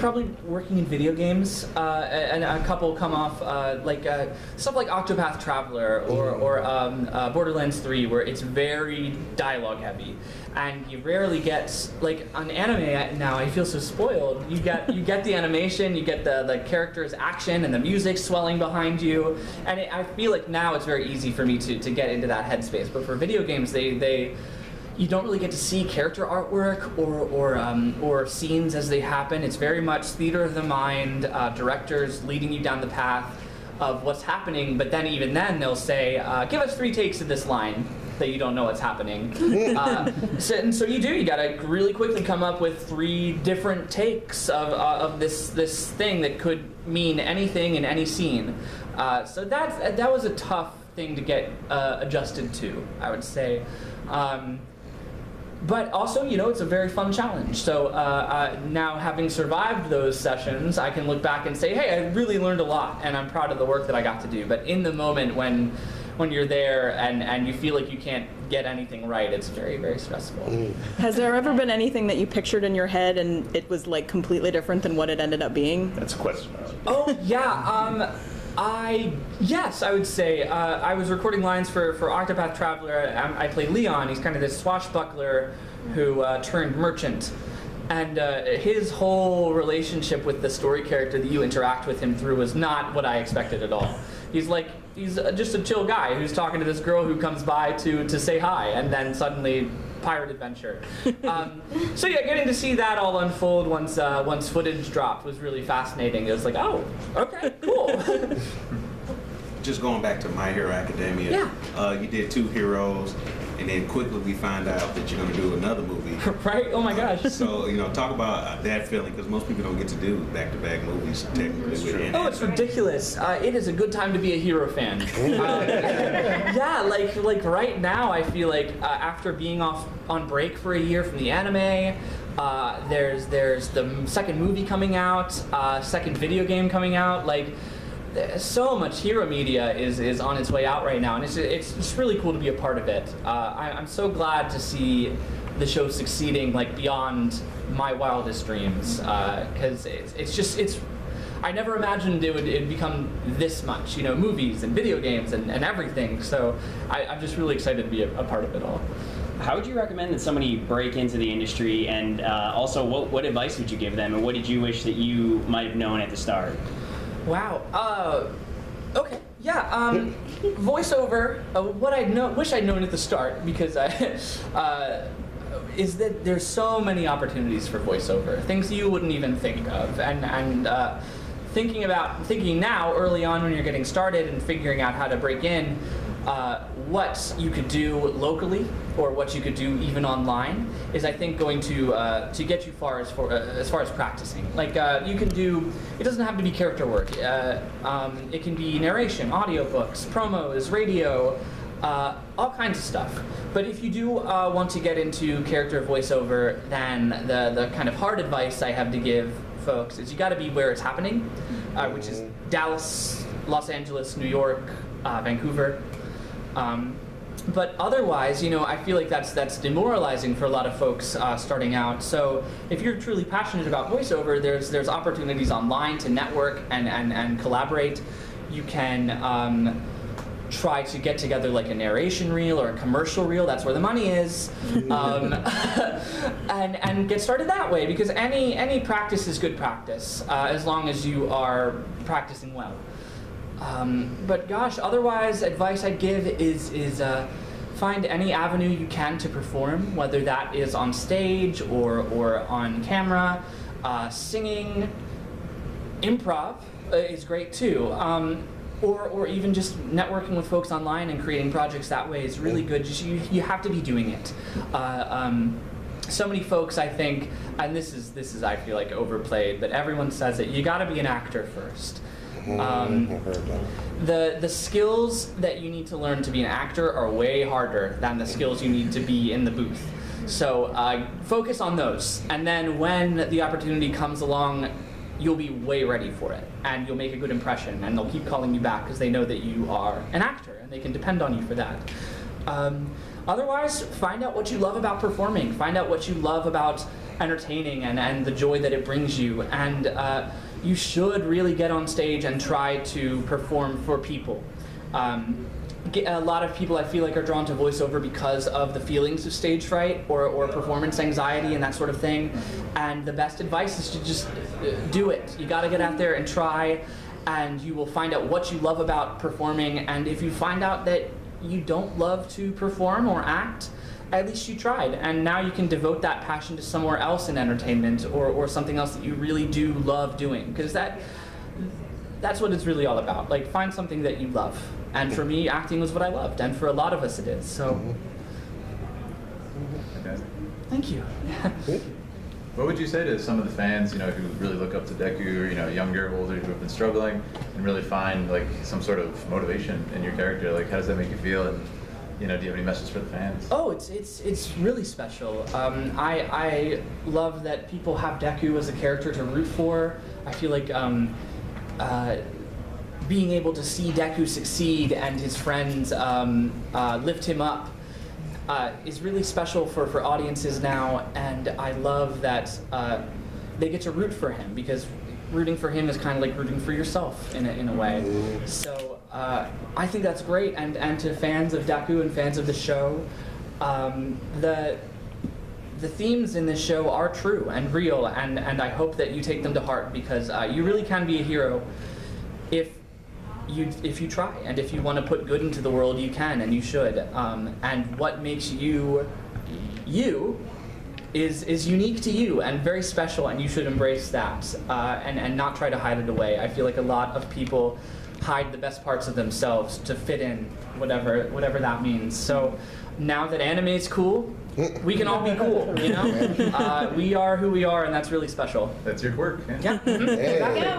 probably working in video games, and a couple come off stuff like Octopack Traveler or Borderlands 3, where it's very dialogue heavy, and you rarely get like on anime. Now I feel so spoiled. You get the animation, you get the characters' action and the music swelling behind you, and I feel like now it's very easy for me to get into that headspace. But for video games, you don't really get to see character artwork or scenes as they happen. It's very much theater of the mind, directors leading you down the path of what's happening, but then even then they'll say, give us 3 takes of this line that you don't know what's happening. So you gotta really quickly come up with 3 different takes of this thing that could mean anything in any scene. So that was a tough thing to get adjusted to, I would say. But also, it's a very fun challenge. So now, having survived those sessions, I can look back and say, hey, I really learned a lot, and I'm proud of the work that I got to do. But in the moment when you're there and you feel like you can't get anything right, it's very, very stressful. Has there ever been anything that you pictured in your head and it was like completely different than what it ended up being? That's a question. Oh, yeah. Yes, I would say. I was recording lines for Octopath Traveler. I play Leon. He's kind of this swashbuckler who turned merchant. And his whole relationship with the story character that you interact with him through was not what I expected at all. He's just a chill guy who's talking to this girl who comes by to say hi, and then suddenly pirate adventure. So yeah, getting to see that all unfold once footage dropped was really fascinating. It was like, oh, okay, cool. Just going back to My Hero Academia, you did 2 heroes, and then quickly we find out that you're going to do another movie. Right? Oh my gosh. So, talk about that feeling, because most people don't get to do back-to-back movies technically. Oh, it's ridiculous. It is a good time to be a hero fan. Yeah, like right now I feel like after being off on break for a year from the anime, there's the second movie coming out, second video game coming out, so much hero media is on its way out right now, and it's just really cool to be a part of it. I'm so glad to see the show succeeding beyond my wildest dreams, because it's I never imagined it'd become this much, movies and video games and everything. So I'm just really excited to be a part of it all. How would you recommend that somebody break into the industry, and also what advice would you give them, and what did you wish that you might have known at the start? Wow. Okay. Yeah. Voiceover. What I wish I'd known at the start, because is that there's so many opportunities for voiceover, things you wouldn't even think of, and thinking now early on when you're getting started and figuring out how to break in, what you could do locally or what you could do even online is, I think, going to get you far as far as practicing. You can do, it doesn't have to be character work. It can be narration, audiobooks, promos, radio, all kinds of stuff. But if you do want to get into character voiceover, then the kind of hard advice I have to give folks is you got to be where it's happening, which is Dallas, Los Angeles, New York, Vancouver. But otherwise, I feel like that's demoralizing for a lot of folks starting out. So if you're truly passionate about voiceover, there's opportunities online to network and collaborate. You can try to get together a narration reel or a commercial reel. That's where the money is, and get started that way, because any practice is good practice as long as you are practicing well. But gosh, otherwise, advice I'd give is find any avenue you can to perform, whether that is on stage or on camera. Singing, improv is great too. Or even just networking with folks online and creating projects that way is really good. Just you have to be doing it. So many folks, I think, and this is I feel like overplayed, but everyone says it. You got to be an actor first. The skills that you need to learn to be an actor are way harder than the skills you need to be in the booth. So focus on those, and then when the opportunity comes along, you'll be way ready for it, and you'll make a good impression, and they'll keep calling you back because they know that you are an actor, and they can depend on you for that. Otherwise, find out what you love about performing. Find out what you love about entertaining and the joy that it brings you. And you should really get on stage and try to perform for people. A lot of people, I feel like, are drawn to voiceover because of the feelings of stage fright or performance anxiety and that sort of thing. And the best advice is to just do it. You got to get out there and try, and you will find out what you love about performing. And if you find out that you don't love to perform or act, at least you tried. And now you can devote that passion to somewhere else in entertainment or something else that you really do love doing. Because that's what it's really all about. Like, find something that you love. And for me, acting was what I loved, and for a lot of us it is. So, Okay. thank you. What would you say to some of the fans, who really look up to Deku, or, younger, older, who have been struggling, and really find like some sort of motivation in your character? Like, how does that make you feel? And do you have any message for the fans? Oh, it's really special. I love that people have Deku as a character to root for. I feel like being able to see Deku succeed and his friends lift him up is really special for audiences now, and I love that they get to root for him, because rooting for him is kind of like rooting for yourself in a way. So I think that's great, and to fans of Deku and fans of the show, the themes in this show are true and real, and I hope that you take them to heart, because you really can be a hero if you try, and if you want to put good into the world, you can and you should. And what makes you is unique to you and very special, and you should embrace that and not try to hide it away. I feel like a lot of people hide the best parts of themselves to fit in, whatever that means. So now that anime is cool, we can all be cool, We are who we are, and that's really special. That's your quirk. Yeah. Hey.